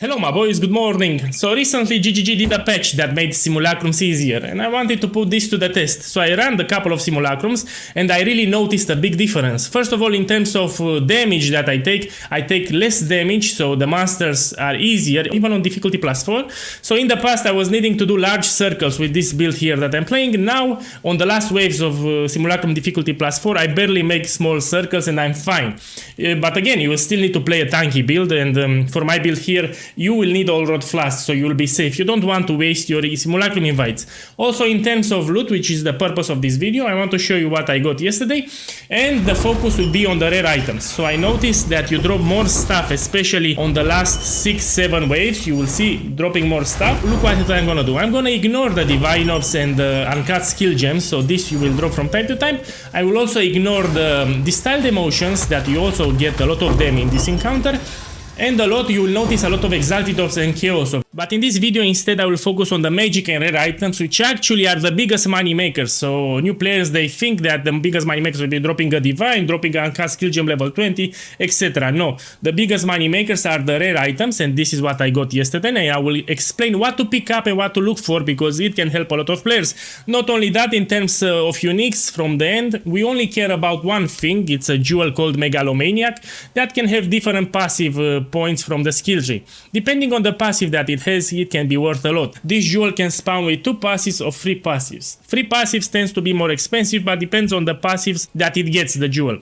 Hello my boys, good morning. So recently GGG did a patch that made Simulacrums easier and I wanted to put this to the test. So I ran a couple of Simulacrums and I really noticed a big difference. First of all, in terms of damage that I take less damage, so the monsters are easier, even on difficulty +4. So in the past I was needing to do large circles with this build here that I'm playing. Now on the last waves of Simulacrum difficulty +4 I barely make small circles and I'm fine. But again, you will still need to play a tanky build and for my build here you will need all rod flasks, so you will be safe. You don't want to waste your Simulacrum invites. Also in terms of loot, which is the purpose of this video, I want to show you what I got yesterday, and the focus will be on the rare items. So I noticed that you drop more stuff, especially on the last 6-7 waves. You will see dropping more stuff. Look what I'm gonna do. I'm gonna ignore the divine orbs and the uncut skill gems, so this you will drop from time to time. I will also ignore the distilled emotions that you also get a lot of them in this encounter. And you will notice a lot of exalted orbs and chaos. But in this video instead I will focus on the magic and rare items, which actually are the biggest money makers. So new players, they think that the biggest money makers will be dropping a divine, dropping an uncut skill gem level 20, etc. No, the biggest money makers are the rare items, and this is what I got yesterday, and I will explain what to pick up and what to look for, because it can help a lot of players. Not only that, in terms of uniques from the end, we only care about one thing. It's a jewel called Megalomaniac that can have different passive points from the skill tree. Depending on the passive that it has, it can be worth a lot. This jewel can spawn with 2 passives or 3 passives. 3 passives tends to be more expensive, but depends on the passives that it gets, the jewel.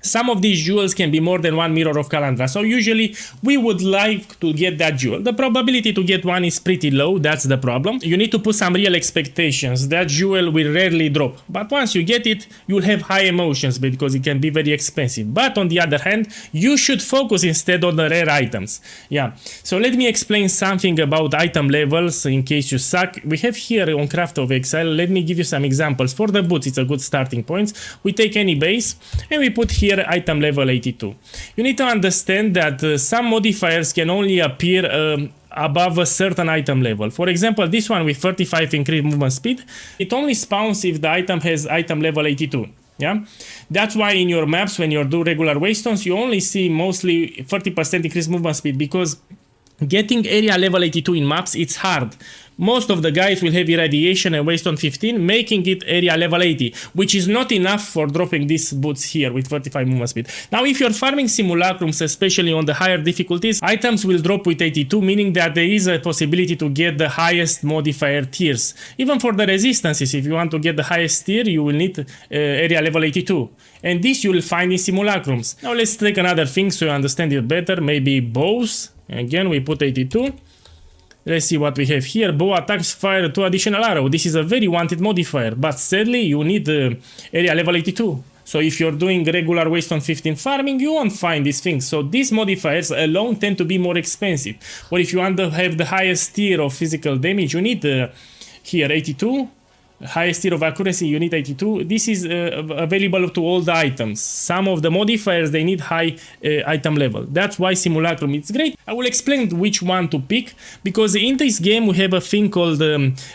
Some of these jewels can be more than 1 Mirror of Calandra, so usually we would like to get that jewel. The probability to get one is pretty low, that's the problem. You need to put some real expectations. That jewel will rarely drop, but once you get it, you'll have high emotions because it can be very expensive. But on the other hand, you should focus instead on the rare items. Yeah, so let me explain something about item levels in case you suck. We have here on Path of Exile, let me give you some examples. For the boots, it's a good starting point. We take any base and we put here item level 82. You need to understand that some modifiers can only appear above a certain item level. For example, this one with 35 increased movement speed, it only spawns if the item has item level 82. Yeah, that's why in your maps, when you do regular waystones, you only see mostly 30% increased movement speed, because getting area level 82 in maps, it's hard. Most of the guys will have irradiation and waystone 15, making it area level 80, which is not enough for dropping these boots here with 35 movement speed. Now, if you're farming Simulacrums, especially on the higher difficulties, items will drop with 82, meaning that there is a possibility to get the highest modifier tiers. Even for the resistances, if you want to get the highest tier, you will need area level 82. And this you will find in Simulacrums. Now let's take another thing so you understand it better, maybe bows. Again, we put 82. Let's see what we have here. Bow attacks fire 2 additional arrow. This is a very wanted modifier, but sadly you need area level 82. So if you're doing regular waystone 15 farming, you won't find these things. So these modifiers alone tend to be more expensive. Or if you want to have the highest tier of physical damage, you need here 82. Highest tier of accuracy, you need 82. This is available to all the items. Some of the modifiers, they need high item level. That's why Simulacrum is great. I will explain which one to pick, because in this game we have a thing called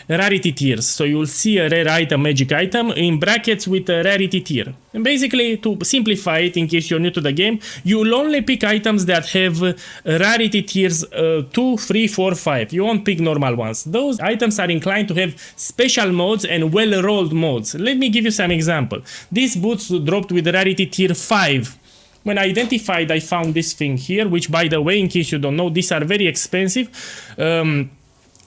rarity tiers. So you will see a rare item, magic item in brackets with a rarity tier. And basically, to simplify it, in case you're new to the game, you will only pick items that have rarity tiers 2, 3, 4, 5. You won't pick normal ones. Those items are inclined to have special modes and well-rolled modes. Let me give you some example. These boots dropped with rarity tier 5. When I identified, I found this thing here, which, by the way, in case you don't know, these are very expensive.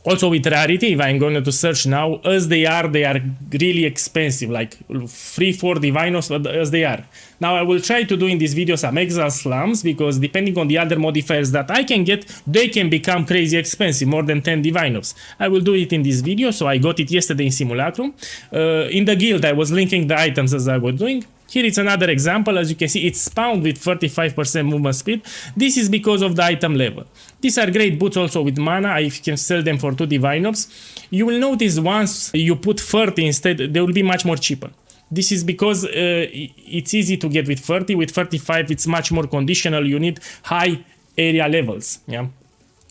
Also with rarity, if I'm going to search now, as they are really expensive, like 3-4 divinos as they are. Now I will try to do in this video some exile slums, because depending on the other modifiers that I can get, they can become crazy expensive, more than 10 divinos. I will do it in this video, so I got it yesterday in Simulacrum. In the guild I was linking the items as I was doing. Here it's another example. As you can see, it's spawned with 35% movement speed. This is because of the item level. These are great boots also with mana. I can sell them for 2 divine orbs. You will notice once you put 30 instead, they will be much more cheaper. This is because it's easy to get with 30. With 35, it's much more conditional. You need high area levels. Yeah.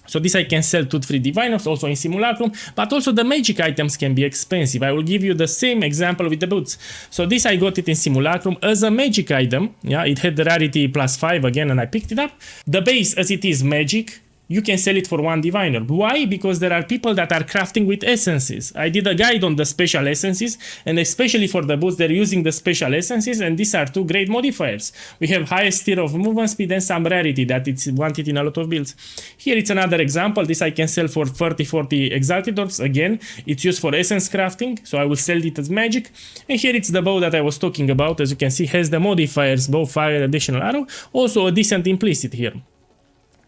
So this I can sell 2-3 divinos also in Simulacrum, but also the magic items can be expensive. I will give you the same example with the boots. So this I got it in Simulacrum as a magic item. Yeah, it had the rarity +5 again, and I picked it up. The base as it is magic, you can sell it for 1 diviner. Why? Because there are people that are crafting with essences. I did a guide on the special essences, and especially for the boots, they're using the special essences, and these are 2 great modifiers. We have highest tier of movement speed and some rarity that it's wanted in a lot of builds. Here it's another example. This I can sell for 30-40 exalted orbs. Again, it's used for essence crafting, so I will sell it as magic. And here it's the bow that I was talking about. As you can see, has the modifiers, bow, fire, additional arrow. Also a decent implicit here.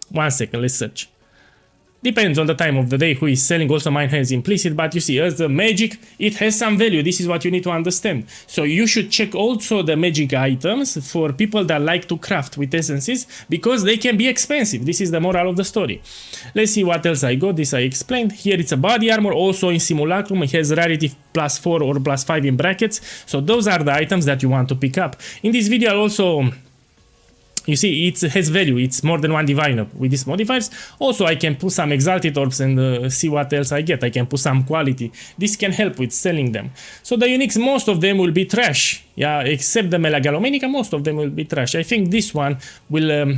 1 second, let's search. Depends on the time of the day who is selling. Also mine has implicit, but you see, as the magic, it has some value. This is what you need to understand. So you should check also the magic items for people that like to craft with essences, because they can be expensive. This is the moral of the story. Let's see what else I got. This I explained. Here it's a body armor, also in Simulacrum. It has rarity +4 or +5 in brackets. So those are the items that you want to pick up. In this video I'll also... You see, it has value. It's more than 1 diviner with these modifiers. Also, I can put some exalted orbs and see what else I get. I can put some quality. This can help with selling them. So the uniques, most of them will be trash. Yeah, except the Megalomanica, most of them will be trash. I think this one will,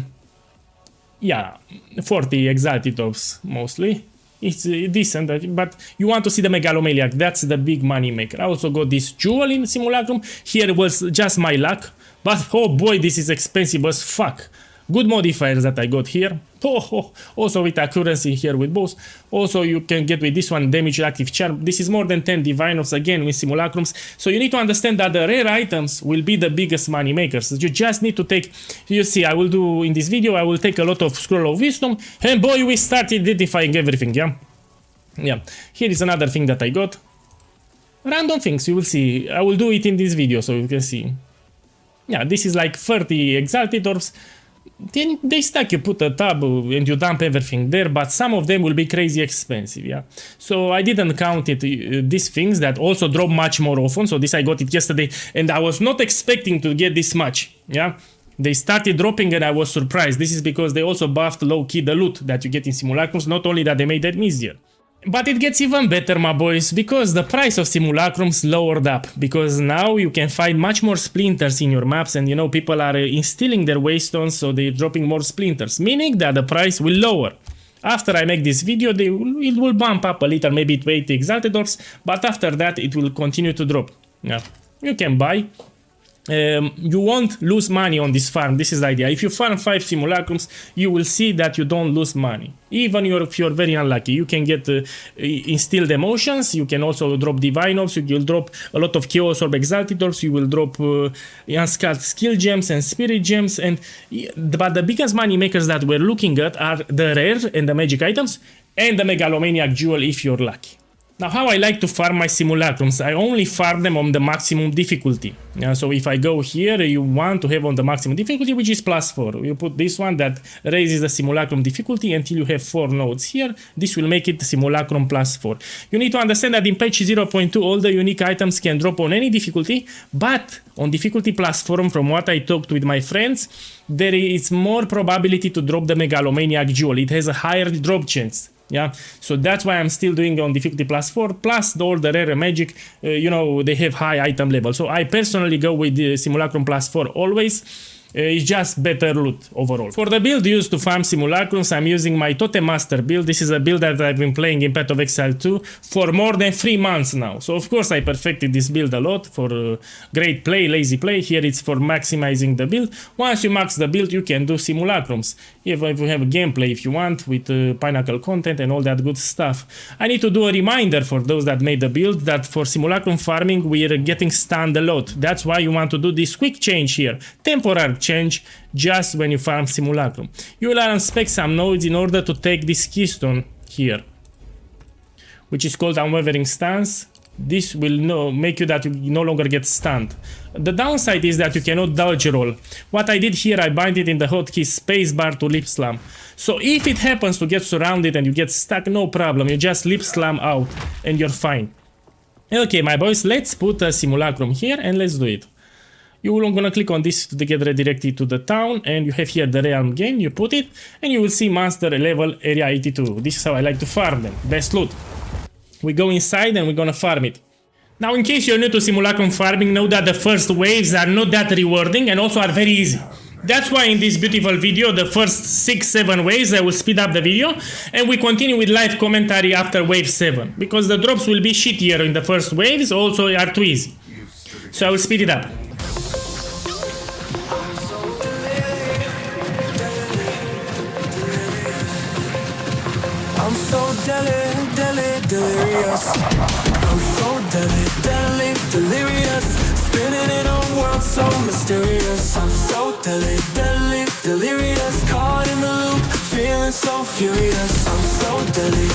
yeah, 40 exalted orbs mostly. It's decent, but you want to see the Megalomaniac. That's the big money maker. I also got this jewel in Simulacrum. Here was just my luck. But oh boy, this is expensive as fuck. Good modifiers that I got here. Also with accuracy here with both. Also you can get with this one damage active charm. This is more than 10 diviners again with Simulacrums. So you need to understand that the rare items will be the biggest money makers. You just need to take, you see, I will do in this video, I will take a lot of scroll of wisdom, and boy, we started identifying everything, yeah? Yeah, here is another thing that I got. Random things, you will see. I will do it in this video so you can see. Yeah, this is like 30 exalted orbs. Then they stack, you put a tab and you dump everything there, but some of them will be crazy expensive, yeah? So I didn't count it, these things that also drop much more often. So this I got it yesterday, and I was not expecting to get this much, yeah? They started dropping and I was surprised. This is because they also buffed low-key the loot that you get in Simulacrums, not only that they made them easier. But it gets even better, my boys, because the price of Simulacrums lowered up, because now you can find much more splinters in your maps, and you know, people are instilling their waystones, so they're dropping more splinters, meaning that the price will lower. After I make this video, it will bump up a little, maybe to 80 exalted orbs, but after that it will continue to drop. Yeah, you can buy. You won't lose money on this farm. This is the idea. If you farm 5 Simulacrums, you will see that you don't lose money. Even if you're very unlucky, you can get instilled emotions. You can also drop divine orbs. You will drop a lot of chaos orb exalted orbs. You will drop unscathed skill gems and spirit gems. But the biggest money makers that we're looking at are the rare and the magic items and the Megalomaniac jewel if you're lucky. Now, how I like to farm my Simulacrums, I only farm them on the maximum difficulty. So if I go here, you want to have on the maximum difficulty, which is +4. You put this one that raises the Simulacrum difficulty until you have 4 nodes here. This will make it Simulacrum +4. You need to understand that in patch 0.2, all the unique items can drop on any difficulty, but on difficulty +4, from what I talked with my friends, there is more probability to drop the Megalomaniac jewel. It has a higher drop chance. Yeah, so that's why I'm still doing on difficulty +4, plus all the rare magic, you know, they have high item level. So I personally go with the Simulacrum +4 always. It's just better loot overall. For the build used to farm Simulacrums, I'm using my Totem Master build. This is a build that I've been playing in Path of Exile 2 for more than 3 months now. So of course I perfected this build a lot for great play, lazy play. Here it's for maximizing the build. Once you max the build, you can do Simulacrums. If you have a gameplay if you want, with Pinnacle content and all that good stuff. I need to do a reminder for those that made the build that for Simulacrum farming we are getting stunned a lot. That's why you want to do this quick change here. Temporary change just when you farm Simulacrum. You will unspec some nodes in order to take this keystone here, which is called Unwavering Stance. This will make you that you no longer get stunned. The downside is that you cannot dodge roll. What I did here, I bind it in the hotkey spacebar to lip slam. So if it happens to get surrounded and you get stuck, no problem. You just lip slam out and you're fine. Okay, my boys, let's put a Simulacrum here and let's do it. You're gonna click on this to get redirected to the town, and you have here the realm game. You put it and you will see monster level area 82. This is how I like to farm them. Best loot. We go inside and we're gonna farm it. Now, in case you're new to Simulacrum farming, know that the first waves are not that rewarding and also are very easy. That's why in this beautiful video, the first 6-7 waves, I will speed up the video, and we continue with live commentary after wave 7, because the drops will be shittier in the first waves, also are too easy. So I will speed it up. I'm so delirious. I'm so delirious. Spinning in a world so mysterious. I'm so delirious. Caught in the loop, feeling so furious. I'm so delirious.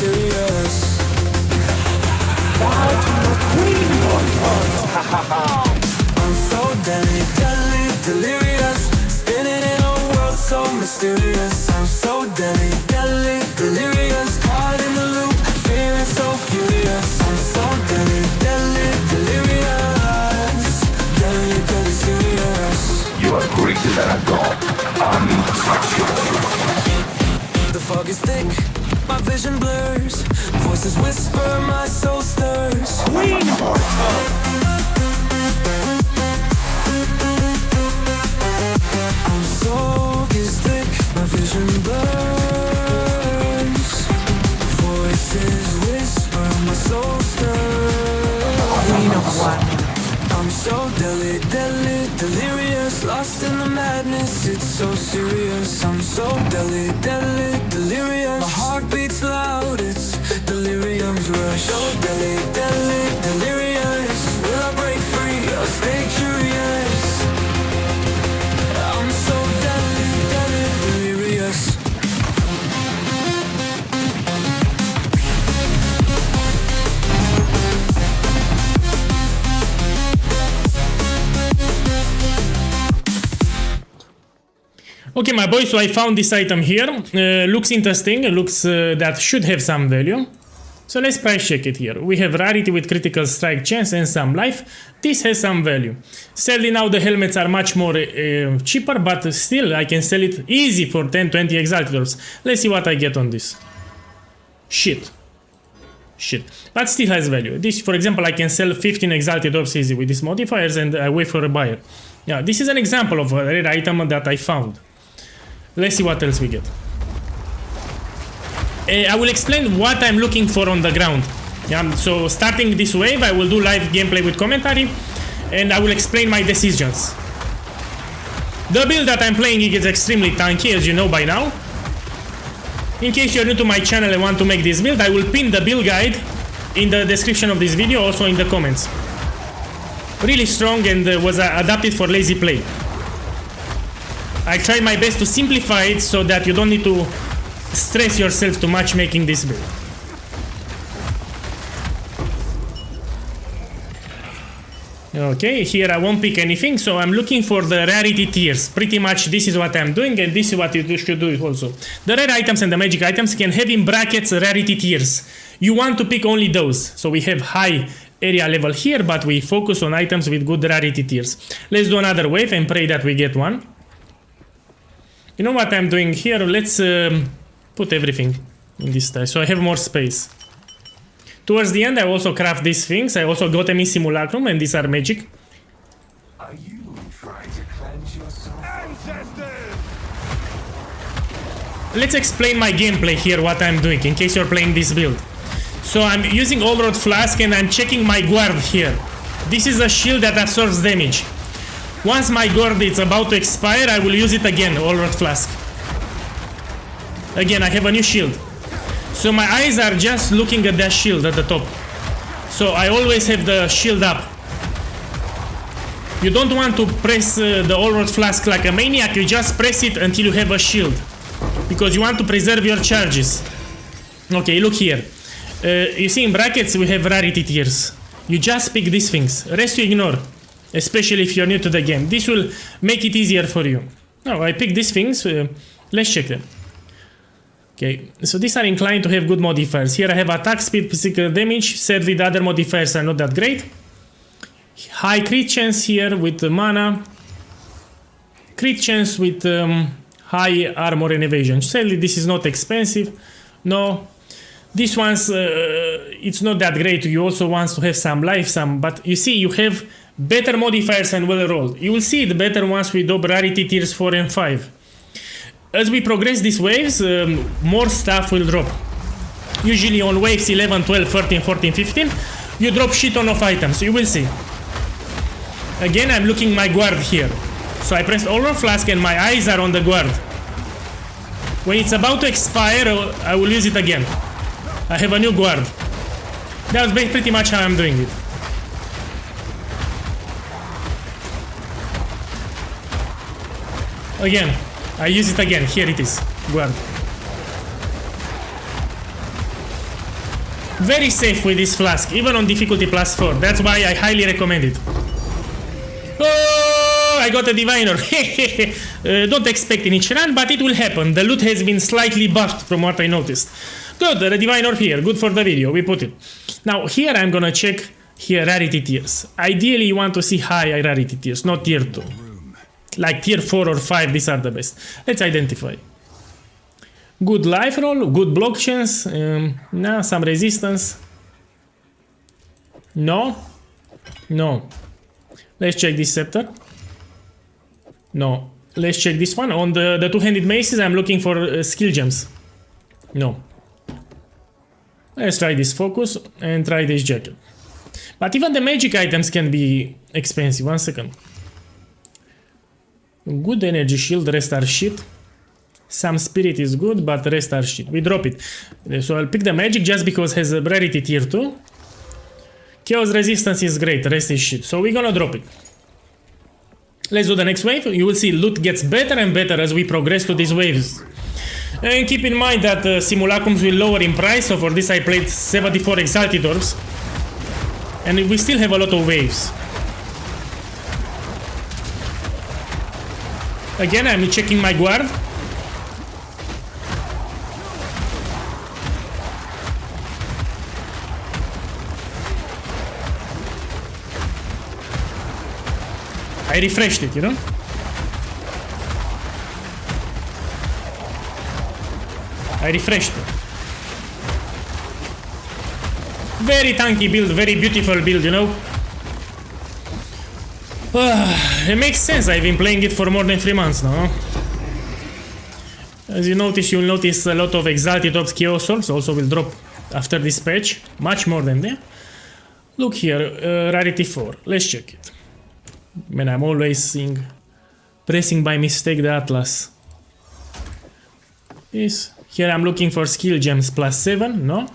Serious. Why do the queen want? I'm so delirious. Spinning in a world so mysterious. I'm so delirious. Caught in the loop, feeling so furious. I'm so delirious. Serious. You are greater than a god, untouchable. The fog is thick, my vision blurs. Voices whisper, my soul stirs. Queen I'm so thick, my vision blurs. Voices whisper, my soul stirs. Queen of what? I'm so delirious, lost in the madness, it's so serious. I'm so delirious. My heart beats loud, it's delirium's rush. So delirious. Will I break free or stay curious? I'm so delirious. Okay, my boy, so I found this item here. Looks interesting, looks that should have some value. So let's price check it here. We have rarity with critical strike chance and some life. This has some value. Sadly now the helmets are much more cheaper, but still I can sell it easy for 10-20 exalted orbs. Let's see what I get on this. Shit. But still has value. This, for example, I can sell 15 exalted orbs easy with these modifiers, and I wait for a buyer. Yeah, this is an example of a rare item that I found. Let's see what else we get. I will explain what I'm looking for on the ground. Yeah, so starting this wave, I will do live gameplay with commentary, and I will explain my decisions. The build that I'm playing is extremely tanky, as you know by now. In case you're new to my channel and want to make this build, I will pin the build guide in the description of this video, also in the comments. Really strong and was adapted for lazy play. I tried my best to simplify it so that you don't need to stress yourself too much making this build. Okay, here I won't pick anything, so I'm looking for the rarity tiers. Pretty much this is what I'm doing, and this is what you should do also. The rare items and the magic items can have in brackets rarity tiers. You want to pick only those. So we have high area level here, but we focus on items with good rarity tiers. Let's do another wave and pray that we get one. You know what I'm doing here? Let's put everything in this style, so I have more space. Towards the end, I also craft these things. I also got them in Simulacrum, and these are magic. Are you trying to cleanse yourself? Ancestors! Let's explain my gameplay here, what I'm doing, in case you're playing this build. So I'm using All Rod Flask, and I'm checking my guard here. This is a shield that absorbs damage. Once my guard is about to expire, I will use it again, All Rod Flask. Again, I have a new shield. So my eyes are just looking at that shield at the top. So I always have the shield up. You don't want to press the All Rod Flask like a maniac, you just press it until you have a shield. Because you want to preserve your charges. Okay, look here. You see in brackets we have rarity tiers. You just pick these things. Rest you ignore. Especially if you're new to the game. This will make it easier for you. Now I pick these things. Let's check them. Okay, so these are inclined to have good modifiers. Here I have attack speed, physical damage. Sadly the other modifiers are not that great. High crit chance here with the mana. Crit chance with high armor and evasion. Sadly this is not expensive. No. This one's it's not that great. You also want to have some life, but you see you have better modifiers and well rolled. You will see it better once we drop Rarity tiers 4 and 5. As we progress these waves, more stuff will drop. Usually on waves 11, 12, 13, 14, 15, you drop shit ton of items, you will see. Again, I'm looking my guard here. So I pressed Overflow Flask and my eyes are on the guard. When it's about to expire, I will use it again. I have a new guard. That's pretty much how I'm doing it. Again, I use it again. Here it is. Guard. Very safe with this flask, even on difficulty +4. That's why I highly recommend it. Oh, I got a diviner. Don't expect in each run, but it will happen. The loot has been slightly buffed from what I noticed. Good, the diviner here. Good for the video. We put it. Now here I'm gonna check here rarity tiers. Ideally you want to see high rarity tiers, not tier 2. Like tier 4 or 5, these are the best. Let's identify. Good life roll, good block chance, nah, some resistance. No. No. Let's check this scepter. No. Let's check this one. On the two-handed maces, I'm looking for skill gems. No. Let's try this focus and try this jacket. But even the magic items can be expensive. 1 second. Good energy shield, rest are shit. Some spirit is good, but the rest are shit. We drop it. So I'll pick the magic just because it has a rarity tier 2. Chaos resistance is great, rest is shit. So we're gonna drop it. Let's do the next wave. You will see loot gets better and better as we progress to these waves. And keep in mind that Simulacrums will lower in price, so for this I played 74 Exalted Orbs. And we still have a lot of waves. Again, I'm checking my guard. I refreshed it, you know? I refreshed it. Very tanky build, very beautiful build, you know? It makes sense, I've been playing it for more than 3 months now. As you notice, you'll notice a lot of Exalted Orbs, Chaos Orbs also will drop after this patch. Much more than them. Look here, Rarity 4. Let's check it. Man, I'm always pressing by mistake the Atlas. Yes. Here I'm looking for skill gems +7, no.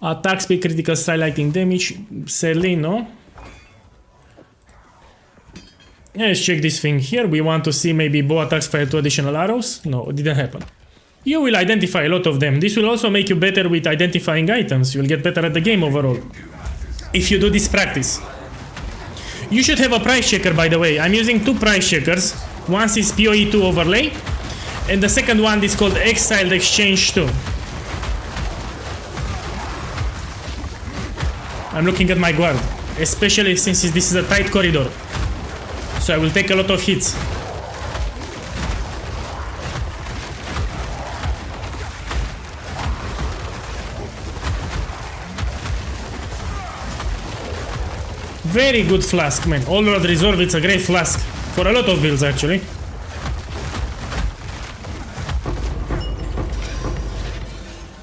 Attack speed, critical strike, lightning damage, sadly, no. Let's check this thing here. We want to see maybe bow attacks fire 2 additional arrows. No, it didn't happen. You will identify a lot of them. This will also make you better with identifying items. You'll get better at the game overall. If you do this practice. You should have a price checker, by the way. I'm using 2 price checkers. One is PoE2 overlay. And the second one is called Exiled Exchange 2. I'm looking at my guard. Especially since this is a tight corridor. So I will take a lot of hits. Very good flask, man. All-Road Reserve, it's a great flask. For a lot of builds, actually.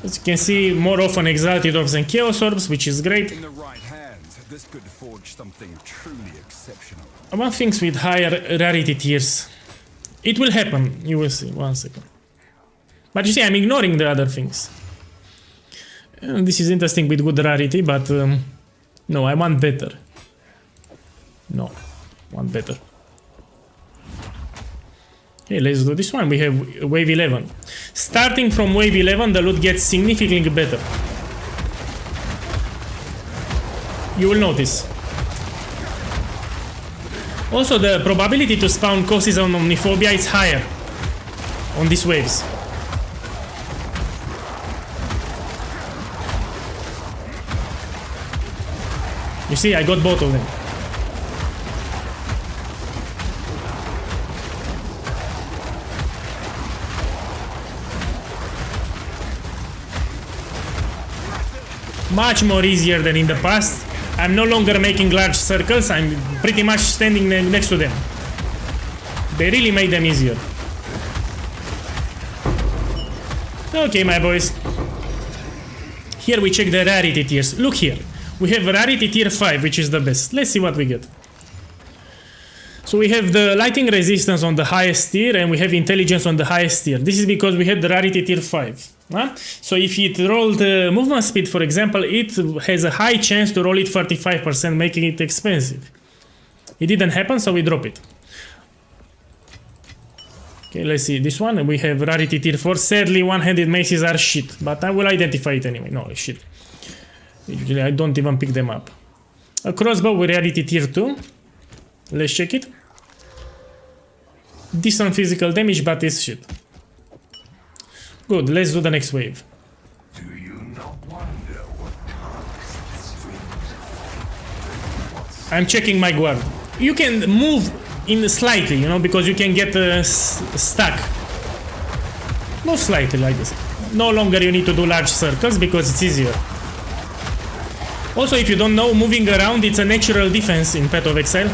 As you can see, more often Exalted Orbs and Chaos Orbs, which is great. In the right hands, this could forge something truly exceptional. I want things with higher rarity tiers. It will happen, you will see. 1 second. But you see, I'm ignoring the other things. This is interesting with good rarity, but no, I want better. No, one better. Okay, let's do this one. We have wave 11. Starting from wave 11, the loot gets significantly better. You will notice. Also, the probability to spawn causes on Omniphobia is higher on these waves. You see, I got both of them. Much more easier than in the past. I'm no longer making large circles, I'm pretty much standing next to them. They really made them easier. Okay, my boys. Here we check the rarity tiers. Look here. We have rarity tier 5, which is the best. Let's see what we get. So we have the lighting resistance on the highest tier and we have intelligence on the highest tier. This is because we had the rarity tier 5. Huh? So if it rolled movement speed, for example, it has a high chance to roll it 35%, making it expensive. It didn't happen, so we drop it. Okay, let's see this one. We have rarity tier 4. Sadly, one-handed maces are shit, but I will identify it anyway. No, it's shit. Usually I don't even pick them up. A crossbow with rarity tier 2. Let's check it. Decent physical damage, but it's shit. Good, let's do the next wave. Do you not wonder what comes the strings of I'm checking my guard. You can move in slightly, you know, because you can get stuck. Move slightly like this. No longer you need to do large circles because it's easier. Also, if you don't know, moving around, it's a natural defense in Path of Exile.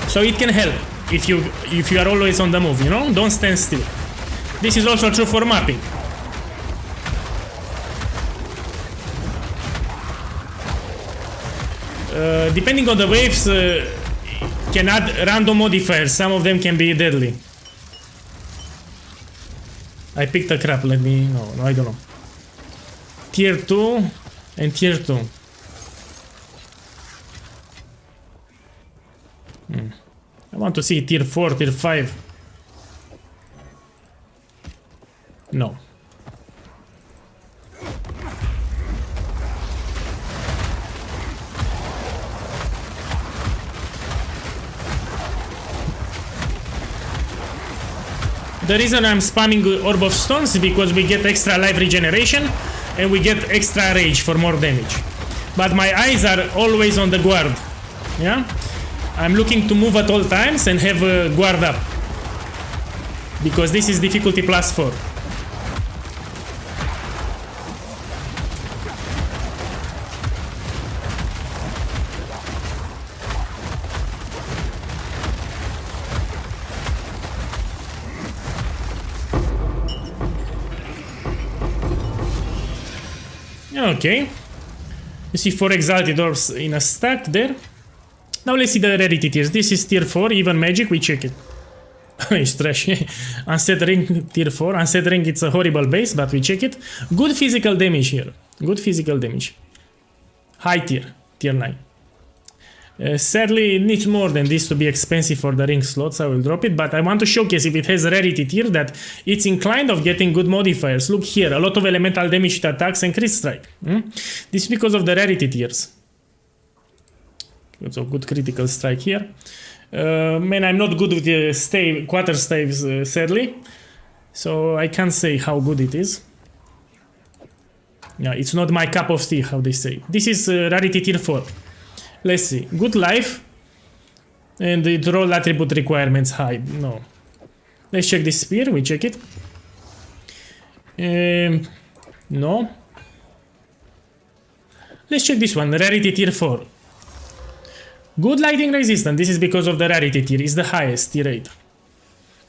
So it can help if you are always on the move, you know? Don't stand still. This is also true for mapping. Depending on the waves, can add random modifiers. Some of them can be deadly. I picked a crap, let me... No, I don't know. Tier 2 and tier 2. I want to see tier 4, tier 5. No. The reason I'm spamming Orb of Stones is because we get extra life regeneration and we get extra rage for more damage. But my eyes are always on the guard. Yeah? I'm looking to move at all times and have a guard up. Because this is difficulty +4. Okay. You see 4 exalted orbs in a stack there. Now let's see the rarity tiers. This is tier 4, even magic, we check it. It's trash. Unset ring tier 4. Unset ring, it's a horrible base, but we check it. Good physical damage here. Good physical damage. High tier, tier 9. Sadly, it needs more than this to be expensive for the ring slots. I will drop it, but I want to showcase if it has a rarity tier that it's inclined of getting good modifiers. Look here, a lot of elemental damage to attacks and crit strike. This is because of the rarity tiers. So good critical strike here. Man, I'm not good with the quarter staves, sadly. So I can't say how good it is. Yeah, it's not my cup of tea, how they say. This is rarity tier 4. Let's see. Good life. And it roll attribute requirements high. No. Let's check this spear. We check it. No. Let's check this one. Rarity tier 4. Good lighting resistance. This is because of the rarity tier. It's the highest, tier 8.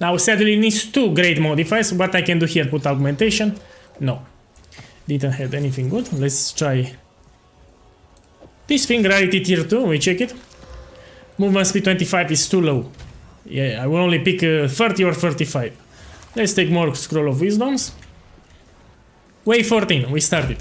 Now, sadly, it needs 2 great modifiers. What I can do here, put augmentation. No. Didn't have anything good. Let's try this thing, rarity tier 2. We check it. Movement speed 25 is too low. Yeah, I will only pick 30 or 35. Let's take more Scroll of Wisdoms. Wave 14. We started.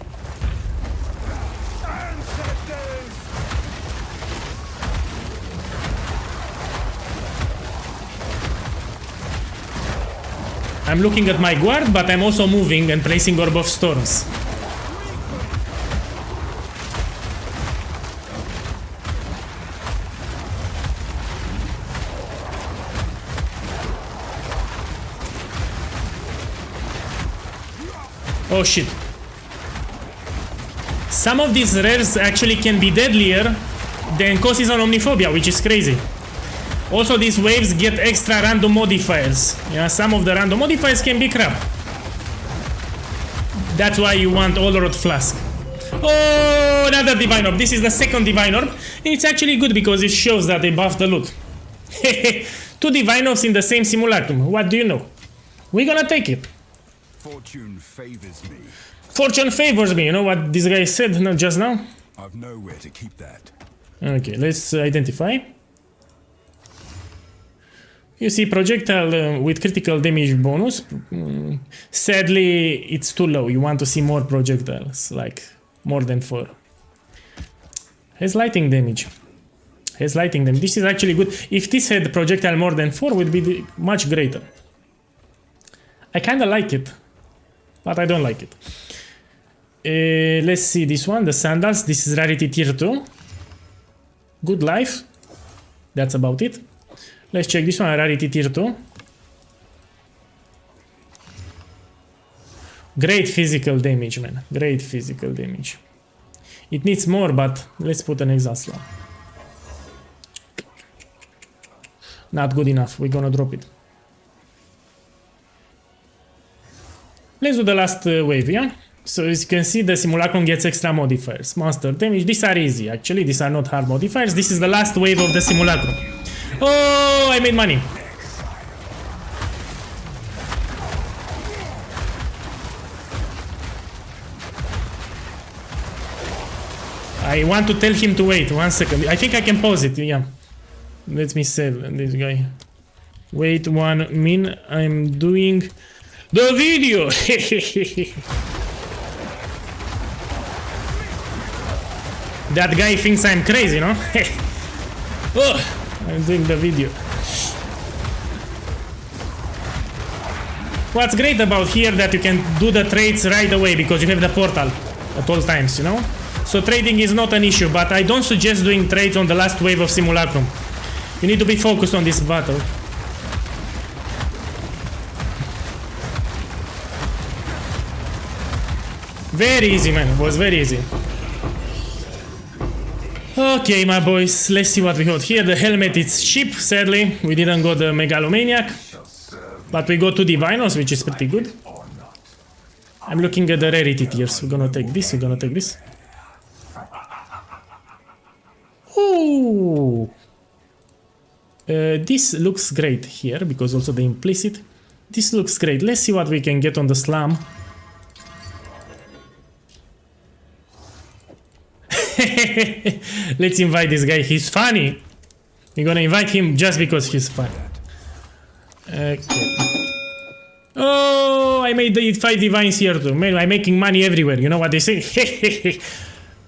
I'm looking at my guard, but I'm also moving and placing Orb of Storms. Oh shit. Some of these rares actually can be deadlier than causes on Omniphobia, which is crazy. Also, these waves get extra random modifiers. Yeah, some of the random modifiers can be crap. That's why you want all rot flask. Oh, another divine orb. This is the second divine orb. And it's actually good because it shows that they buffed the loot. Two divine orbs in the same simulacrum. What do you know? We're gonna take it. Fortune favors me. Fortune favors me. You know what this guy said just now? I've nowhere to keep that. Okay, let's identify. You see projectile with critical damage bonus. Sadly, it's too low. You want to see more projectiles, like more than 4. Has lighting damage. Has lighting damage. This is actually good. If this had projectile more than 4, would be much greater. I kinda like it, but I don't like it. Let's see this one, the sandals. This is Rarity tier 2. Good life. That's about it. Let's check this one, Rarity tier 2. Great physical damage, man. Great physical damage. It needs more, but let's put an exhaust one. Not good enough. We're gonna drop it. Let's do the last wave, yeah? So as you can see, the Simulacrum gets extra modifiers. Monster damage. These are easy, actually. These are not hard modifiers. This is the last wave of the Simulacrum. Oh, I made money. I want to tell him to wait 1 second. I think I can pause it, yeah. Let me save this guy. Wait 1 minute. I'm doing the video. That guy thinks I'm crazy, no? Oh, I'm doing the video. What's great about here that you can do the trades right away because you have the portal at all times, you know? So trading is not an issue, but I don't suggest doing trades on the last wave of Simulacrum. You need to be focused on this battle. Very easy, man. It was very easy. Okay, my boys, let's see what we got here. The helmet is cheap, sadly. We didn't go the Megalomaniac. But we got 2 Divinos, which is pretty good. I'm looking at the Rarity tiers. We're gonna take this, we're gonna take this. Ooh! This looks great here, because also the implicit. This looks great. Let's see what we can get on the slam. Let's invite this guy. He's funny. We're gonna invite him just because he's funny. Okay. Oh, I made the 5 divines here too. Man, I'm making money everywhere. You know what they say?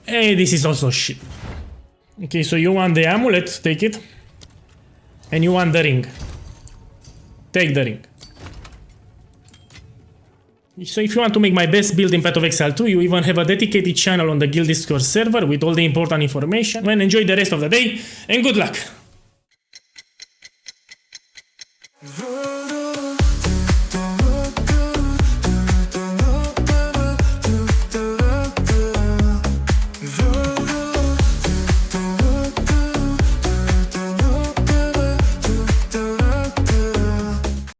Hey, this is also shit. Okay, so you want the amulet, take it. And you want the ring. Take the ring. So if you want to make my best build in Path of Exile 2, you even have a dedicated channel on the guild Discord server with all the important information. And enjoy the rest of the day, and good luck!